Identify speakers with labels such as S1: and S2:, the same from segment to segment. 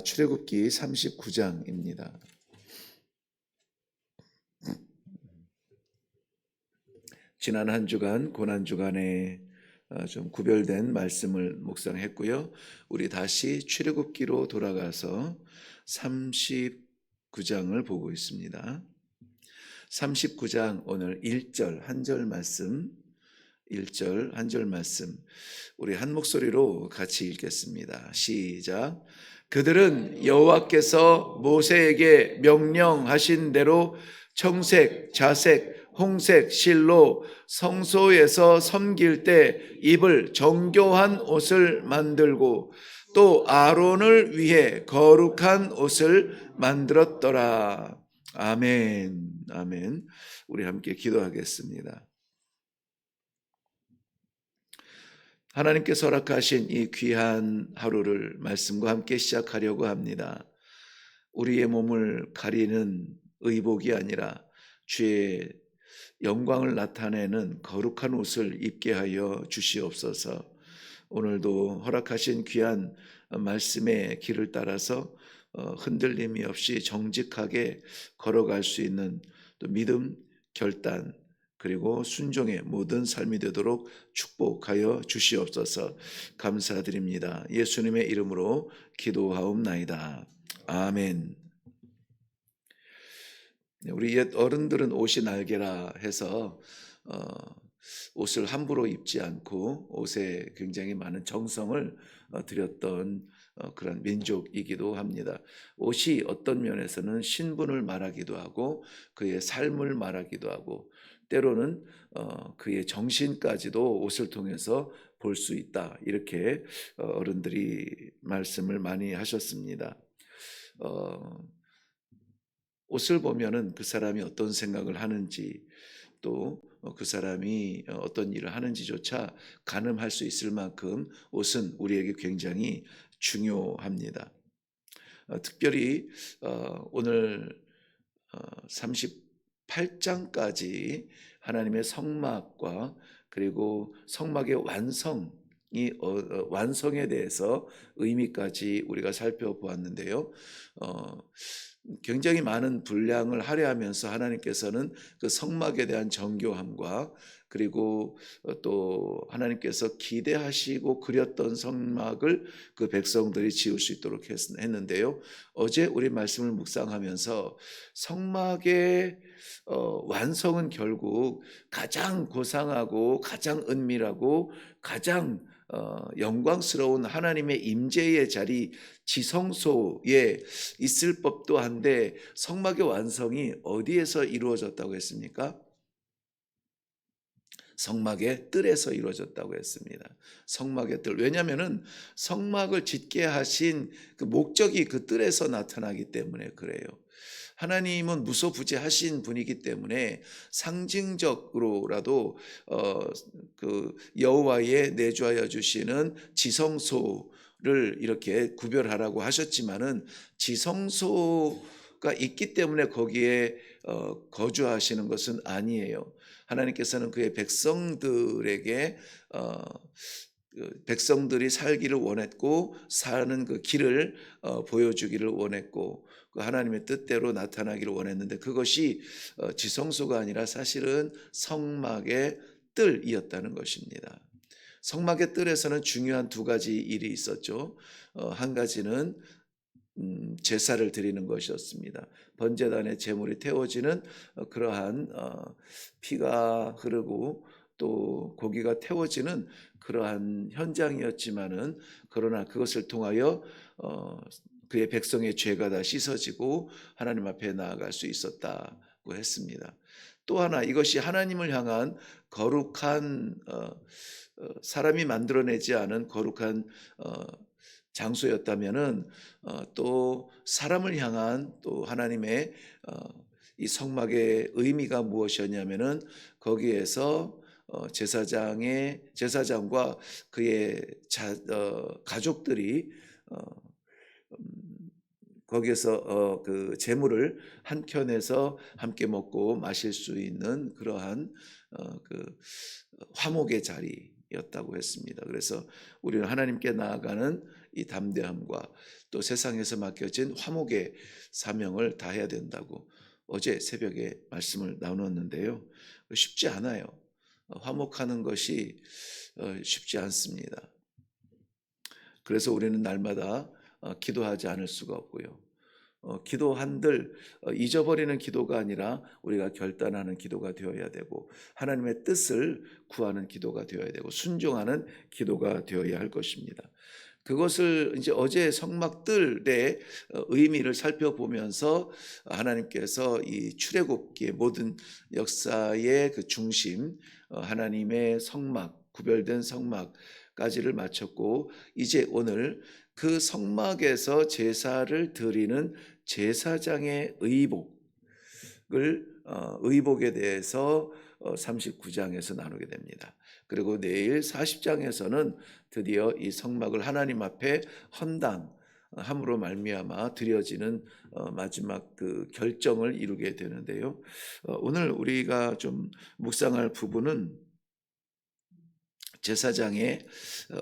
S1: 출애굽기 39장입니다. 지난 한 주간 고난 주간에 좀 구별된 말씀을 묵상했고요. 우리 다시 출애굽기로 돌아가서 39장을 보고 있습니다. 39장 오늘 1절 한 절 말씀, 1절 한 절 말씀 우리 한 목소리로 같이 읽겠습니다. 시작. 그들은 여호와께서 모세에게 명령하신 대로 청색, 자색, 홍색 실로 성소에서 섬길 때 입을 정교한 옷을 만들고 또 아론을 위해 거룩한 옷을 만들었더라. 아멘. 아멘. 우리 함께 기도하겠습니다. 하나님께서 허락하신 이 귀한 하루를 말씀과 함께 시작하려고 합니다. 우리의 몸을 가리는 의복이 아니라 주의 영광을 나타내는 거룩한 옷을 입게 하여 주시옵소서. 오늘도 허락하신 귀한 말씀의 길을 따라서 흔들림이 없이 정직하게 걸어갈 수 있는 또 믿음, 결단, 그리고 순종의 모든 삶이 되도록 축복하여 주시옵소서. 감사드립니다. 예수님의 이름으로 기도하옵나이다. 아멘. 우리 옛 어른들은 옷이 날개라 해서 옷을 함부로 입지 않고 옷에 굉장히 많은 정성을 들였던 그런 민족이기도 합니다. 옷이 어떤 면에서는 신분을 말하기도 하고 그의 삶을 말하기도 하고 때로는 그의 정신까지도 옷을 통해서 볼 수 있다. 이렇게 어른들이 말씀을 많이 하셨습니다. 옷을 보면은 그 사람이 어떤 생각을 하는지 또 그 사람이 어떤 일을 하는지조차 가늠할 수 있을 만큼 옷은 우리에게 굉장히 중요합니다. 특별히 오늘 38장까지 하나님의 성막과 그리고 성막의 완성에 대해서 의미까지 우리가 살펴보았는데요. 굉장히 많은 분량을 할애하면서 하나님께서는 그 성막에 대한 정교함과 그리고 또 하나님께서 기대하시고 그렸던 성막을 그 백성들이 지을 수 있도록 했는데요. 어제 우리 말씀을 묵상하면서 성막의 완성은 결국 가장 고상하고 가장 은밀하고 가장 영광스러운 하나님의 임재의 자리 지성소에 있을 법도 한데 성막의 완성이 어디에서 이루어졌다고 했습니까? 성막의 뜰에서 이루어졌다고 했습니다. 성막의 뜰. 왜냐하면은 성막을 짓게 하신 그 목적이 그 뜰에서 나타나기 때문에 그래요. 하나님은 무소부재하신 분이기 때문에 상징적으로라도 그 여호와의 내주하여 주시는 지성소를 이렇게 구별하라고 하셨지만은 지성소가 있기 때문에 거기에 거주하시는 것은 아니에요. 하나님께서는 그의 백성들에게 백성들이 살기를 원했고 사는 그 길을 보여주기를 원했고 그 하나님의 뜻대로 나타나기를 원했는데 그것이 지성소가 아니라 사실은 성막의 뜰이었다는 것입니다. 성막의 뜰에서는 중요한 두 가지 일이 있었죠. 한 가지는 제사를 드리는 것이었습니다. 번제단의 제물이 태워지는 그러한 피가 흐르고 또 고기가 태워지는 그러한 현장이었지만은 그러나 그것을 통하여 그의 백성의 죄가 다 씻어지고 하나님 앞에 나아갈 수 있었다고 했습니다. 또 하나 이것이 하나님을 향한 거룩한 사람이 만들어내지 않은 거룩한 장소였다면은 또 사람을 향한 또 하나님의 이 성막의 의미가 무엇이었냐면은 거기에서 제사장과 그의 가족들이 거기에서 그 제물을 한 켠에서 함께 먹고 마실 수 있는 그러한 그 화목의 자리, 사명이었다고 했습니다. 그래서 우리는 하나님께 나아가는 이 담대함과 또 세상에서 맡겨진 화목의 사명을 다해야 된다고 어제 새벽에 말씀을 나눴는데요. 쉽지 않아요. 화목하는 것이 쉽지 않습니다. 그래서 우리는 날마다 기도하지 않을 수가 없고요. 기도한들 잊어버리는 기도가 아니라 우리가 결단하는 기도가 되어야 되고 하나님의 뜻을 구하는 기도가 되어야 되고 순종하는 기도가 되어야 할 것입니다. 그것을 이제 어제 성막들의 의미를 살펴보면서 하나님께서 이 출애굽기의 모든 역사의 그 중심 하나님의 성막, 구별된 성막까지를 마쳤고 이제 오늘 그 성막에서 제사를 드리는 제사장의 의복에 대해서 39장에서 나누게 됩니다. 그리고 내일 40장에서는 드디어 이 성막을 하나님 앞에 헌당함으로 말미암아 드려지는 마지막 그 결정을 이루게 되는데요. 오늘 우리가 좀 묵상할 부분은 제사장의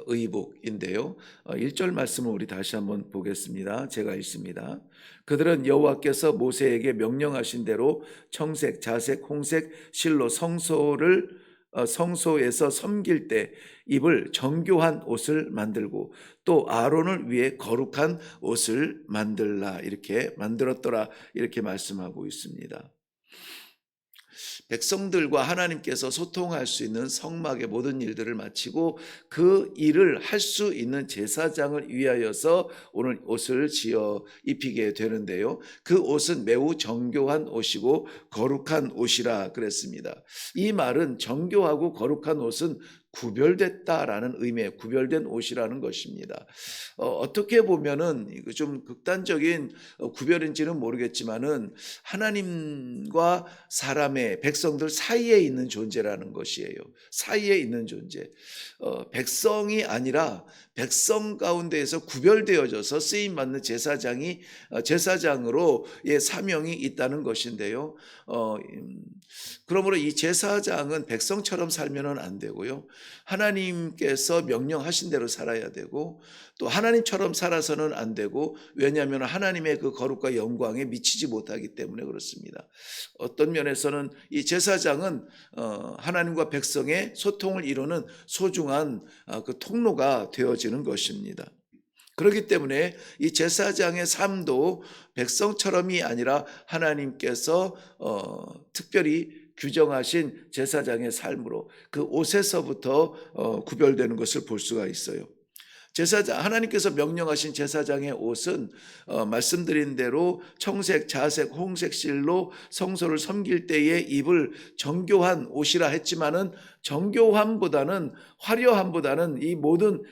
S1: 의복인데요. 1절 말씀을 우리 다시 한번 보겠습니다. 제가 읽습니다. 그들은 여호와께서 모세에게 명령하신 대로 청색, 자색, 홍색 실로 성소에서 섬길 때 입을 정교한 옷을 만들고 또 아론을 위해 거룩한 옷을 만들라 이렇게 만들었더라 이렇게 말씀하고 있습니다. 백성들과 하나님께서 소통할 수 있는 성막의 모든 일들을 마치고 그 일을 할 수 있는 제사장을 위하여서 오늘 옷을 지어 입히게 되는데요. 그 옷은 매우 정교한 옷이고 거룩한 옷이라 그랬습니다. 이 말은 정교하고 거룩한 옷은 구별됐다라는 의미의 구별된 옷이라는 것입니다. 어떻게 보면은 좀 극단적인 구별인지는 모르겠지만은 하나님과 사람의 백성들 사이에 있는 존재라는 것이에요. 사이에 있는 존재. 백성이 아니라 백성 가운데에서 구별되어져서 쓰임 받는 제사장이 제사장으로의 사명이 있다는 것인데요. 그러므로 이 제사장은 백성처럼 살면은 안 되고요. 하나님께서 명령하신 대로 살아야 되고 또 하나님처럼 살아서는 안 되고 왜냐하면 하나님의 그 거룩과 영광에 미치지 못하기 때문에 그렇습니다. 어떤 면에서는 이 제사장은 하나님과 백성의 소통을 이루는 소중한 그 통로가 되어지는 것입니다. 그렇기 때문에 이 제사장의 삶도 백성처럼이 아니라 하나님께서 특별히 규정하신 제사장의 삶으로 그 옷에서부터 구별되는 것을 볼 수가 있어요. 하나님께서 명령하신 제사장의 옷은 말씀드린 대로 청색, 자색, 홍색 실로 성소를 섬길 때에 입을 정교한 옷이라 했지만은 정교함보다는 화려함보다는 이 모든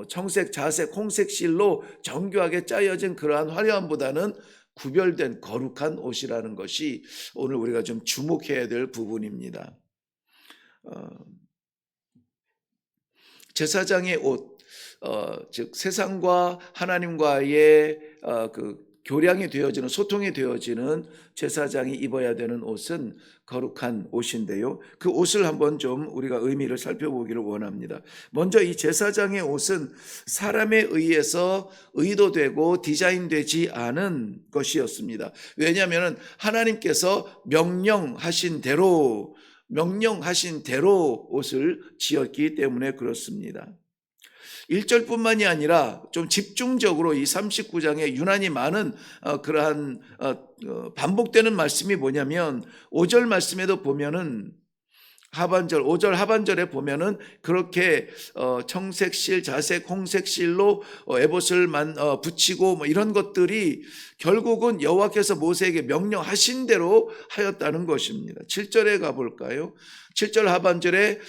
S1: 청색, 자색, 홍색 실로 정교하게 짜여진 그러한 화려함보다는 구별된 거룩한 옷이라는 것이 오늘 우리가 좀 주목해야 될 부분입니다. 제사장의 옷, 즉 세상과 하나님과의 그 교량이 되어지는 소통이 되어지는 제사장이 입어야 되는 옷은 거룩한 옷인데요. 그 옷을 한번 좀 우리가 의미를 살펴보기를 원합니다. 먼저 이 제사장의 옷은 사람에 의해서 의도되고 디자인되지 않은 것이었습니다. 왜냐하면 하나님께서 명령하신 대로 옷을 지었기 때문에 그렇습니다. 1절뿐만이 아니라 좀 집중적으로 이 39장에 유난히 많은 그러한 반복되는 말씀이 뭐냐면 5절 말씀에도 보면은 5절 하반절에 보면은 그렇게 청색 실, 자색, 홍색 실로 에봇을 붙이고 뭐 이런 것들이 결국은 여호와께서 모세에게 명령하신 대로 하였다는 것입니다. 7절에 가볼까요? 7절 하반절에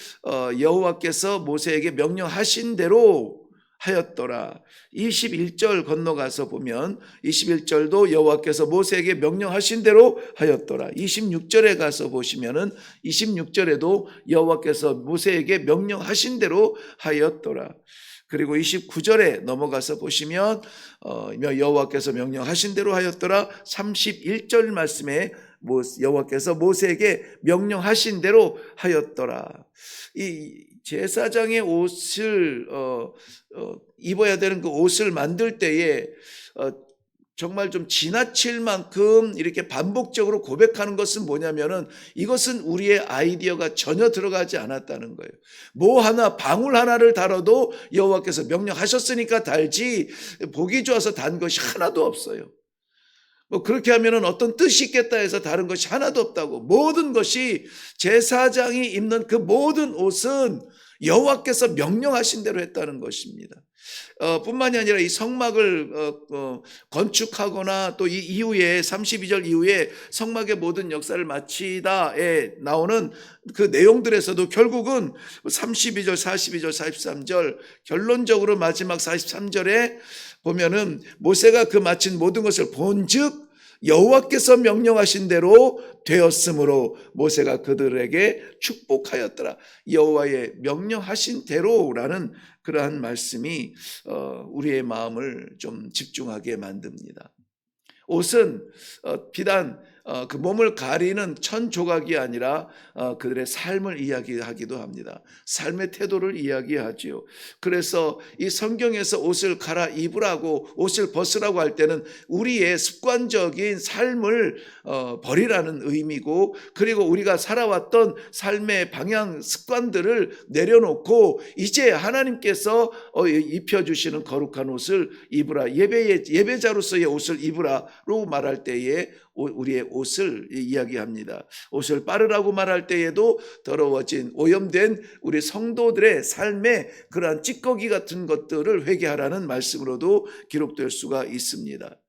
S1: 여호와께서 모세에게 명령하신 대로 하였더라. 21절 건너가서 보면 21절도 여호와께서 모세에게 명령하신 대로 하였더라. 26절에 가서 보시면은 26절에도 여호와께서 모세에게 명령하신 대로 하였더라. 그리고 29절에 넘어가서 보시면 여호와께서 명령하신 대로 하였더라. 31절 말씀에 여호와께서 모세에게 명령하신 대로 하였더라. 이 제사장의 옷을 입어야 되는 그 옷을 만들 때에 정말 좀 지나칠 만큼 이렇게 반복적으로 고백하는 것은 뭐냐면은 이것은 우리의 아이디어가 전혀 들어가지 않았다는 거예요. 뭐 하나 방울 하나를 달아도 여호와께서 명령하셨으니까 달지 보기 좋아서 단 것이 하나도 없어요. 뭐 그렇게 하면은 어떤 뜻이 있겠다 해서 다른 것이 하나도 없다고. 모든 것이 제사장이 입는 그 모든 옷은 여호와께서 명령하신 대로 했다는 것입니다. 뿐만이 아니라 이 성막을 건축하거나 또 이 이후에 32절 이후에 성막의 모든 역사를 마치다에 나오는 그 내용들에서도 결국은 32절, 42절, 43절 결론적으로 마지막 43절에 보면은 모세가 그 마친 모든 것을 본즉 여호와께서 명령하신 대로 되었으므로 모세가 그들에게 축복하였더라. 여호와의 명령하신 대로라는 그러한 말씀이 우리의 마음을 좀 집중하게 만듭니다. 옷은 비단 그 몸을 가리는 천 조각이 아니라 그들의 삶을 이야기하기도 합니다. 삶의 태도를 이야기하지요. 그래서 이 성경에서 옷을 갈아입으라고 옷을 벗으라고 할 때는 우리의 습관적인 삶을 버리라는 의미고, 그리고 우리가 살아왔던 삶의 방향 습관들을 내려놓고 이제 하나님께서 입혀주시는 거룩한 옷을 입으라, 예배자로서의 옷을 입으라로 말할 때에 우리의 옷을 이야기합니다. 옷을 빠르라고 말할 때에도 더러워진 오염된 우리 성도들의 삶에 그러한 찌꺼기 같은 것들을 회개하라는 말씀으로도 기록될 수가 있습니다.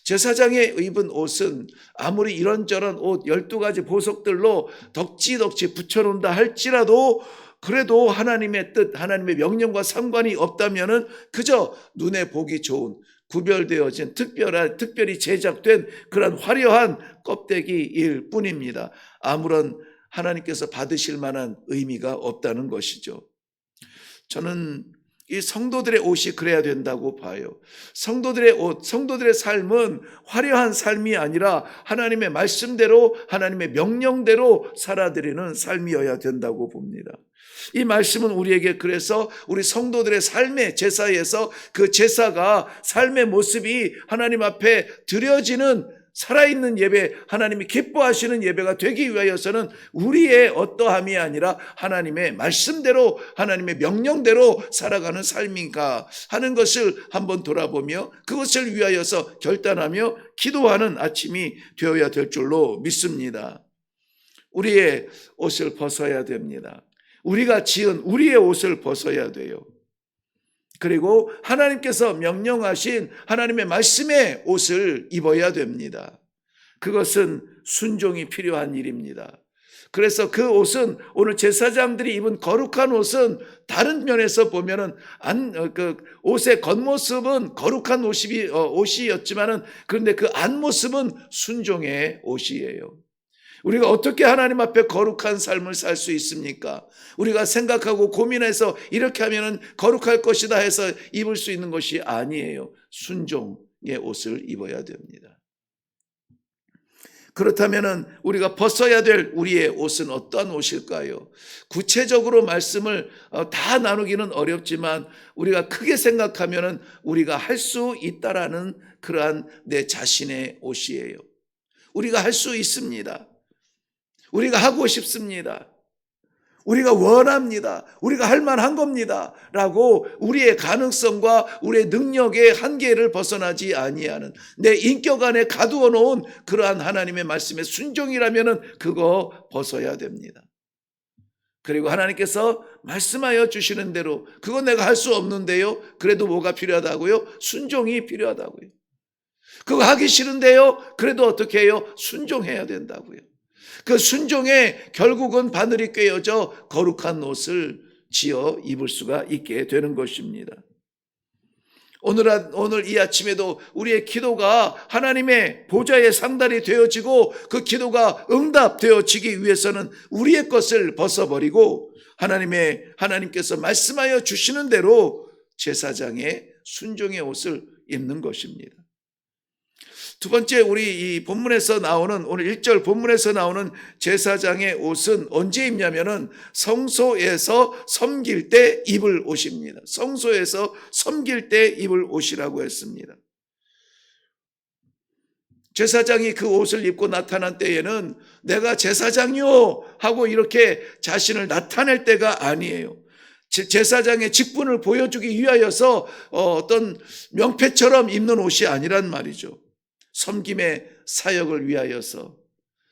S1: 제사장의 입은 옷은 아무리 이런저런 옷 12가지 보석들로 덕지덕지 붙여놓는다 할지라도 그래도 하나님의 뜻, 하나님의 명령과 상관이 없다면은 그저 눈에 보기 좋은 구별되어진 특별히 제작된 그런 화려한 껍데기일 뿐입니다. 아무런 하나님께서 받으실 만한 의미가 없다는 것이죠. 저는 이 성도들의 옷이 그래야 된다고 봐요. 성도들의 옷, 성도들의 삶은 화려한 삶이 아니라 하나님의 말씀대로, 하나님의 명령대로 살아드리는 삶이어야 된다고 봅니다. 이 말씀은 우리에게 그래서 우리 성도들의 삶의 제사에서 그 제사가 삶의 모습이 하나님 앞에 드려지는 살아있는 예배, 하나님이 기뻐하시는 예배가 되기 위하여서는 우리의 어떠함이 아니라 하나님의 말씀대로, 하나님의 명령대로 살아가는 삶인가 하는 것을 한번 돌아보며 그것을 위하여서 결단하며 기도하는 아침이 되어야 될 줄로 믿습니다. 우리의 옷을 벗어야 됩니다. 우리가 지은 우리의 옷을 벗어야 돼요. 그리고 하나님께서 명령하신 하나님의 말씀의 옷을 입어야 됩니다. 그것은 순종이 필요한 일입니다. 그래서 그 옷은 오늘 제사장들이 입은 거룩한 옷은 다른 면에서 보면은 그 옷의 겉모습은 거룩한 옷이었지만은 그런데 그 안모습은 순종의 옷이에요. 우리가 어떻게 하나님 앞에 거룩한 삶을 살 수 있습니까? 우리가 생각하고 고민해서 이렇게 하면은 거룩할 것이다 해서 입을 수 있는 것이 아니에요. 순종의 옷을 입어야 됩니다. 그렇다면은 우리가 벗어야 될 우리의 옷은 어떠한 옷일까요? 구체적으로 말씀을 다 나누기는 어렵지만 우리가 크게 생각하면은 우리가 할 수 있다라는 그러한 내 자신의 옷이에요. 우리가 할 수 있습니다. 우리가 하고 싶습니다. 우리가 원합니다. 우리가 할 만한 겁니다. 라고 우리의 가능성과 우리의 능력의 한계를 벗어나지 아니하는 내 인격 안에 가두어 놓은 그러한 하나님의 말씀의 순종이라면 그거 벗어야 됩니다. 그리고 하나님께서 말씀하여 주시는 대로 그건 내가 할 수 없는데요. 그래도 뭐가 필요하다고요? 순종이 필요하다고요. 그거 하기 싫은데요. 그래도 어떻게 해요? 순종해야 된다고요. 그 순종에 결국은 바늘이 꿰어져 거룩한 옷을 지어 입을 수가 있게 되는 것입니다. 오늘 이 아침에도 우리의 기도가 하나님의 보좌의 상달이 되어지고 그 기도가 응답되어지기 위해서는 우리의 것을 벗어버리고 하나님께서 말씀하여 주시는 대로 제사장의 순종의 옷을 입는 것입니다. 두 번째, 우리 이 본문에서 나오는, 오늘 1절 본문에서 나오는 제사장의 옷은 언제 입냐면은 성소에서 섬길 때 입을 옷입니다. 성소에서 섬길 때 입을 옷이라고 했습니다. 제사장이 그 옷을 입고 나타난 때에는 내가 제사장이요 하고 이렇게 자신을 나타낼 때가 아니에요. 제사장의 직분을 보여주기 위하여서 어떤 명패처럼 입는 옷이 아니란 말이죠. 섬김의 사역을 위하여서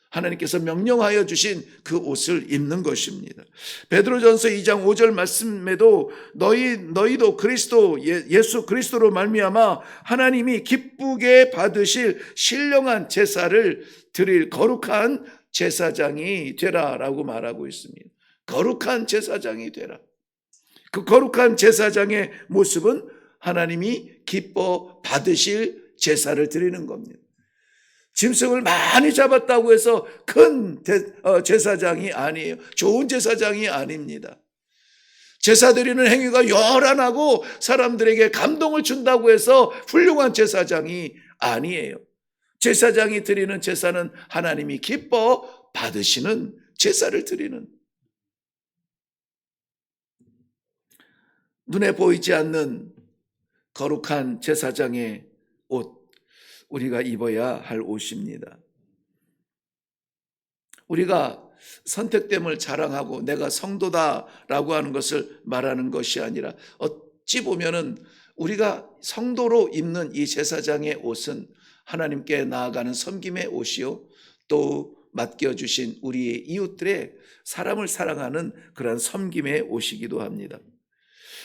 S1: 하나님께서 명령하여 주신 그 옷을 입는 것입니다. 베드로전서 2장 5절 말씀에도 너희도 그리스도 예수 그리스도로 말미암아 하나님이 기쁘게 받으실 신령한 제사를 드릴 거룩한 제사장이 되라라고 말하고 있습니다. 거룩한 제사장이 되라. 그 거룩한 제사장의 모습은 하나님이 기뻐 받으실 제사를 드리는 겁니다. 짐승을 많이 잡았다고 해서 큰 제사장이 아니에요. 좋은 제사장이 아닙니다. 제사 드리는 행위가 요란하고 사람들에게 감동을 준다고 해서 훌륭한 제사장이 아니에요. 제사장이 드리는 제사는 하나님이 기뻐 받으시는 제사를 드리는, 눈에 보이지 않는 거룩한 제사장의 옷, 우리가 입어야 할 옷입니다. 우리가 선택됨을 자랑하고 내가 성도다라고 하는 것을 말하는 것이 아니라, 어찌 보면은 우리가 성도로 입는 이 제사장의 옷은 하나님께 나아가는 섬김의 옷이요, 또 맡겨주신 우리의 이웃들의 사람을 사랑하는 그런 섬김의 옷이기도 합니다.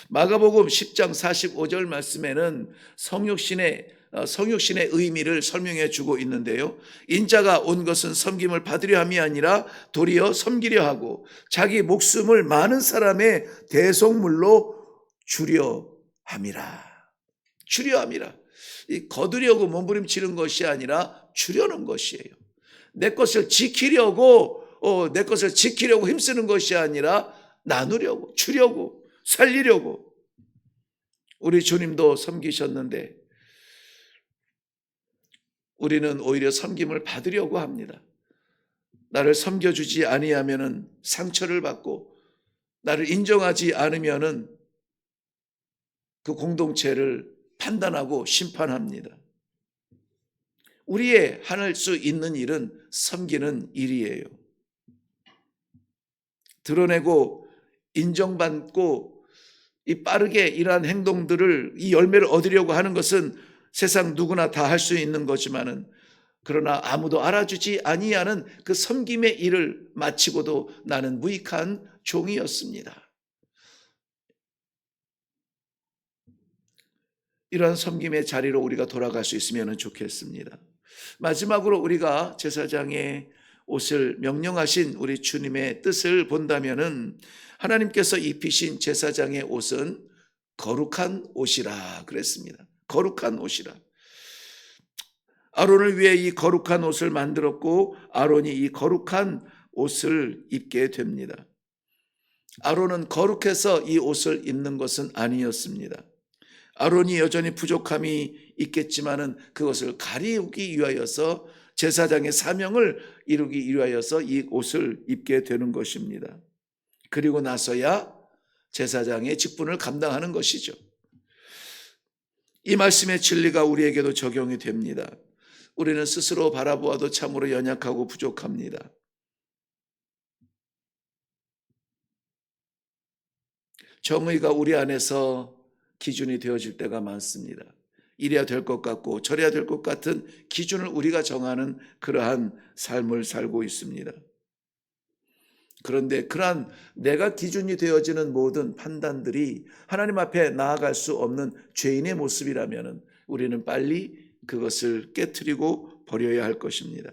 S1: 마가복음 10장 45절 말씀에는 성육신의 의미를 설명해 주고 있는데요. 인자가 온 것은 섬김을 받으려 함이 아니라 도리어 섬기려 하고 자기 목숨을 많은 사람의 대속물로 주려 함이라. 주려 함이라. 거두려고 몸부림치는 것이 아니라 주려는 것이에요. 내 것을 지키려고 힘쓰는 것이 아니라 나누려고, 주려고, 살리려고. 우리 주님도 섬기셨는데 우리는 오히려 섬김을 받으려고 합니다. 나를 섬겨주지 아니하면은 상처를 받고 나를 인정하지 않으면은 그 공동체를 판단하고 심판합니다. 우리의 할 수 있는 일은 섬기는 일이에요. 드러내고 인정받고 이 빠르게 이러한 행동들을, 이 열매를 얻으려고 하는 것은 세상 누구나 다 할 수 있는 거지만은, 그러나 아무도 알아주지 아니하는 그 섬김의 일을 마치고도 나는 무익한 종이었습니다. 이러한 섬김의 자리로 우리가 돌아갈 수 있으면 좋겠습니다. 마지막으로 우리가 제사장의 옷을 명령하신 우리 주님의 뜻을 본다면은, 하나님께서 입히신 제사장의 옷은 거룩한 옷이라 그랬습니다. 거룩한 옷이라. 아론을 위해 이 거룩한 옷을 만들었고 아론이 이 거룩한 옷을 입게 됩니다. 아론은 거룩해서 이 옷을 입는 것은 아니었습니다. 아론이 여전히 부족함이 있겠지만은 그것을 가리우기 위하여서, 제사장의 사명을 이루기 위하여서 이 옷을 입게 되는 것입니다. 그리고 나서야 제사장의 직분을 감당하는 것이죠. 이 말씀의 진리가 우리에게도 적용이 됩니다. 우리는 스스로 바라보아도 참으로 연약하고 부족합니다. 정의가 우리 안에서 기준이 되어질 때가 많습니다. 이래야 될 것 같고 저래야 될 것 같은 기준을 우리가 정하는 그러한 삶을 살고 있습니다. 그런데 그러한 내가 기준이 되어지는 모든 판단들이 하나님 앞에 나아갈 수 없는 죄인의 모습이라면 우리는 빨리 그것을 깨트리고 버려야 할 것입니다.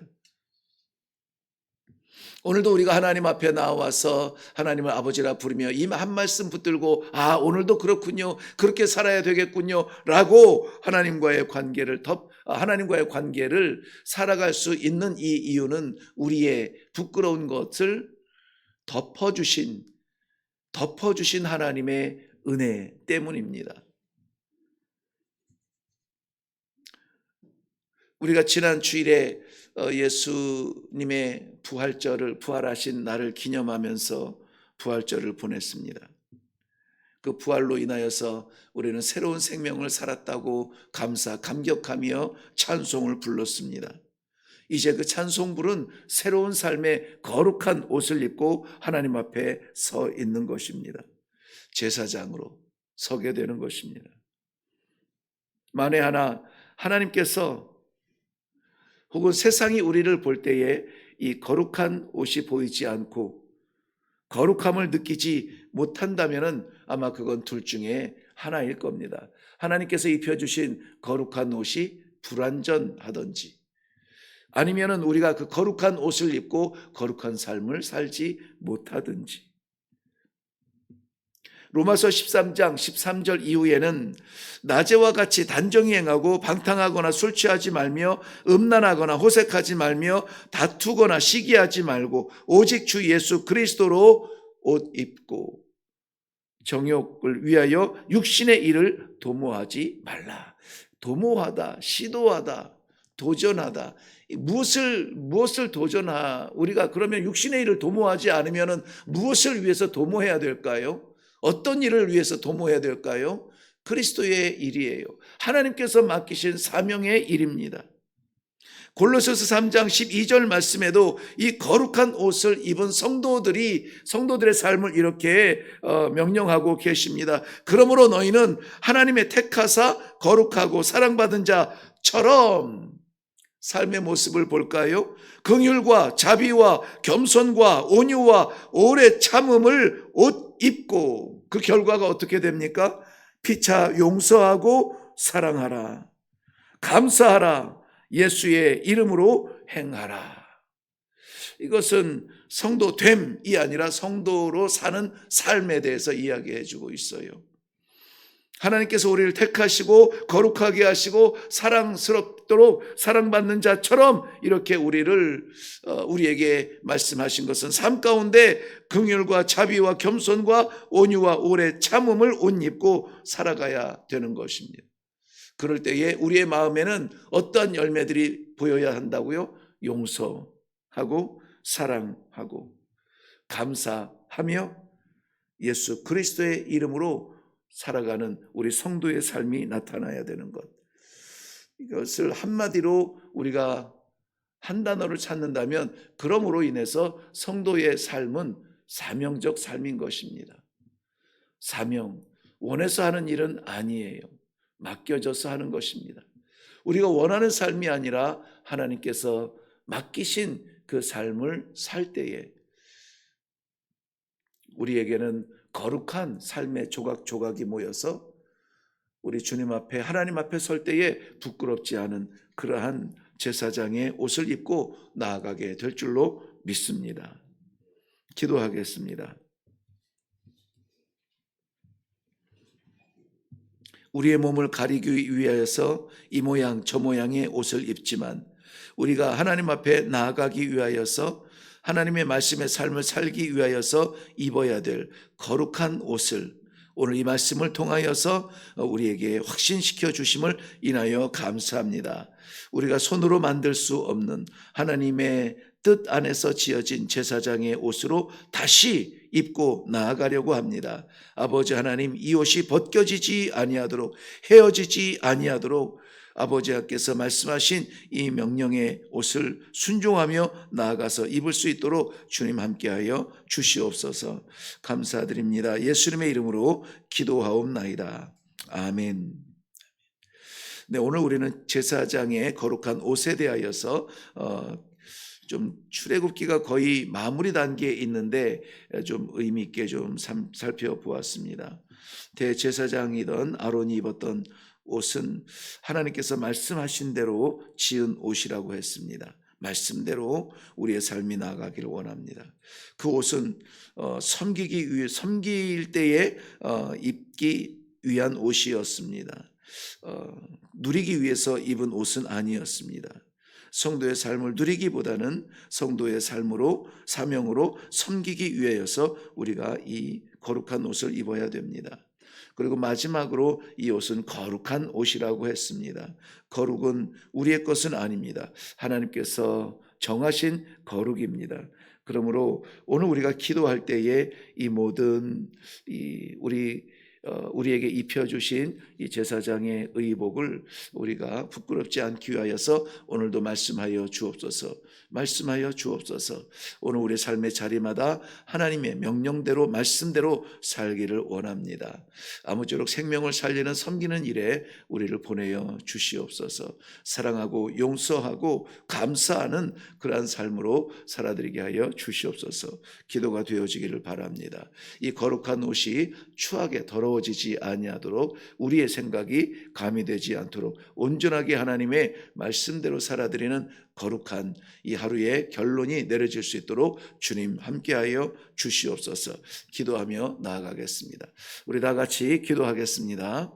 S1: 오늘도 우리가 하나님 앞에 나와서 하나님을 아버지라 부르며 이 한 말씀 붙들고, 오늘도 그렇군요, 그렇게 살아야 되겠군요 라고 하나님과의 관계를 살아갈 수 있는 이 이유는 우리의 부끄러운 것을 덮어주신 하나님의 은혜 때문입니다. 우리가 지난 주일에 예수님의 부활하신 날을 기념하면서 부활절을 보냈습니다. 그 부활로 인하여서 우리는 새로운 생명을 살았다고 감격하며 찬송을 불렀습니다. 이제 그 찬송불은 새로운 삶의 거룩한 옷을 입고 하나님 앞에 서 있는 것입니다. 제사장으로 서게 되는 것입니다. 만에 하나 하나님께서 혹은 세상이 우리를 볼 때에 이 거룩한 옷이 보이지 않고 거룩함을 느끼지 못한다면 아마 그건 둘 중에 하나일 겁니다. 하나님께서 입혀주신 거룩한 옷이 불완전하든지 아니면은 우리가 그 거룩한 옷을 입고 거룩한 삶을 살지 못하든지. 로마서 13장 13절 이후에는 낮에와 같이 단정히 행하고 방탕하거나 술 취하지 말며 음란하거나 호색하지 말며 다투거나 시기하지 말고 오직 주 예수 그리스도로 옷 입고 정욕을 위하여 육신의 일을 도모하지 말라. 도모하다, 시도하다, 도전하다. 무엇을 우리가 그러면 육신의 일을 도모하지 않으면 무엇을 위해서 도모해야 될까요? 어떤 일을 위해서 도모해야 될까요? 그리스도의 일이에요. 하나님께서 맡기신 사명의 일입니다. 골로새서 3장 12절 말씀에도 이 거룩한 옷을 입은 성도들의 삶을 이렇게 명령하고 계십니다. 그러므로 너희는 하나님의 택하사 거룩하고 사랑받은 자처럼 삶의 모습을 볼까요? 긍휼과 자비와 겸손과 온유와 오래 참음을 옷 입고 그 결과가 어떻게 됩니까? 피차 용서하고 사랑하라. 감사하라. 예수의 이름으로 행하라. 이것은 성도됨이 아니라 성도로 사는 삶에 대해서 이야기해 주고 있어요. 하나님께서 우리를 택하시고 거룩하게 하시고 사랑스럽도록 사랑받는 자처럼 이렇게 우리에게 말씀하신 것은 삶 가운데 긍휼과 자비와 겸손과 온유와 오래 참음을 옷 입고 살아가야 되는 것입니다. 그럴 때에 우리의 마음에는 어떤 열매들이 보여야 한다고요? 용서하고 사랑하고 감사하며 예수 그리스도의 이름으로 살아가는 우리 성도의 삶이 나타나야 되는 것. 이것을 한마디로 우리가 한 단어를 찾는다면 그러므로 인해서 성도의 삶은 사명적 삶인 것입니다. 사명, 원해서 하는 일은 아니에요. 맡겨져서 하는 것입니다. 우리가 원하는 삶이 아니라 하나님께서 맡기신 그 삶을 살 때에 우리에게는 거룩한 삶의 조각조각이 모여서 우리 주님 앞에 하나님 앞에 설 때에 부끄럽지 않은 그러한 제사장의 옷을 입고 나아가게 될 줄로 믿습니다. 기도하겠습니다. 우리의 몸을 가리기 위하여서 이 모양 저 모양의 옷을 입지만 우리가 하나님 앞에 나아가기 위하여서 하나님의 말씀의 삶을 살기 위하여서 입어야 될 거룩한 옷을 오늘 이 말씀을 통하여서 우리에게 확신시켜 주심을 인하여 감사합니다. 우리가 손으로 만들 수 없는 하나님의 뜻 안에서 지어진 제사장의 옷으로 다시 입고 나아가려고 합니다. 아버지 하나님, 이 옷이 벗겨지지 아니하도록 헤어지지 아니하도록 아버지께서 말씀하신 이 명령의 옷을 순종하며 나아가서 입을 수 있도록 주님 함께하여 주시옵소서. 감사드립니다. 예수님의 이름으로 기도하옵나이다. 아멘. 네, 오늘 우리는 제사장의 거룩한 옷에 대하여서 좀 출애굽기가 거의 마무리 단계에 있는데 좀 의미 있게 좀 살펴보았습니다. 대제사장이던 아론이 입었던 옷은 하나님께서 말씀하신 대로 지은 옷이라고 했습니다. 말씀대로 우리의 삶이 나아가기를 원합니다. 그 옷은 섬길 때에 입기 위한 옷이었습니다. 누리기 위해서 입은 옷은 아니었습니다. 성도의 삶을 누리기보다는 성도의 삶으로 사명으로 섬기기 위하여서 우리가 이 거룩한 옷을 입어야 됩니다. 그리고 마지막으로 이 옷은 거룩한 옷이라고 했습니다. 거룩은 우리의 것은 아닙니다. 하나님께서 정하신 거룩입니다. 그러므로 오늘 우리가 기도할 때에 이 모든 우리에게 입혀주신 이 제사장의 의복을 우리가 부끄럽지 않기 위하여서 오늘도 말씀하여 주옵소서. 말씀하여 주옵소서. 오늘 우리 삶의 자리마다 하나님의 명령대로 말씀대로 살기를 원합니다. 아무쪼록 생명을 살리는 섬기는 일에 우리를 보내어 주시옵소서. 사랑하고 용서하고 감사하는 그러한 삶으로 살아드리게 하여 주시옵소서. 기도가 되어지기를 바랍니다. 이 거룩한 옷이 추하게 더러워지지 아니하도록 우리의 생각이 가미되지 않도록 온전하게 하나님의 말씀대로 살아드리는 거룩한 이 하루의 결론이 내려질 수 있도록 주님 함께하여 주시옵소서. 기도하며 나아가겠습니다. 우리 다 같이 기도하겠습니다.